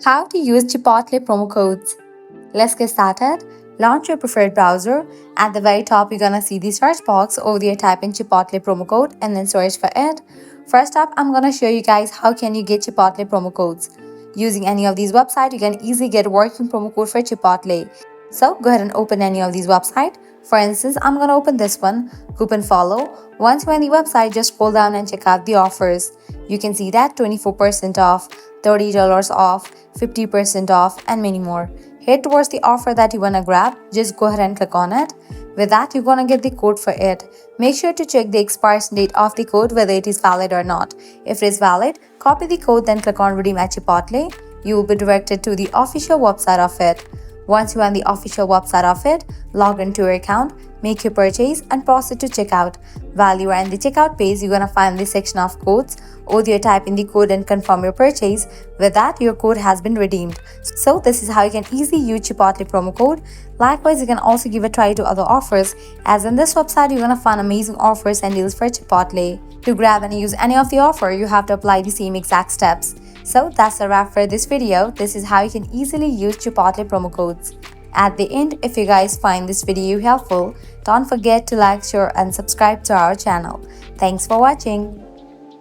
How to use Chipotle promo codes. Let's get started. Launch your preferred browser. At the very top, you're gonna see the search box. Over there, type in Chipotle promo code and then search for it. First up, I'm gonna show you guys how can you get Chipotle promo codes. Using any of these websites, you can easily get a working promo code for Chipotle. So go ahead and open any of these websites. For instance, I'm gonna open this one, Coupon Follow. Once you're on the website, just scroll down and check out the offers. You can see that 24% off, $30 off, 50% off, and many more. Head towards the offer that you wanna grab, just go ahead and click on it. With that, you're gonna get the code for it. Make sure to check the expiration date of the code, whether it is valid or not. If it is valid, copy the code, then click on Redeem at Chipotle. You will be directed to the official website of it. Once you're on the official website of it, log into your account, make your purchase, and proceed to checkout. While you are in the checkout page, you're gonna find the section of codes. Or you type in the code and confirm your purchase. With that, your code has been redeemed. So this is how you can easily use Chipotle promo code. Likewise, you can also give a try to other offers, as in this website you're gonna find amazing offers and deals for Chipotle. To grab and use any of the offer, you have to apply the same exact steps. So that's a wrap for this video. This is how you can easily use Chipotle promo codes. At the end, if you guys find this video helpful, don't forget to like, share, and subscribe to our channel. Thanks for watching.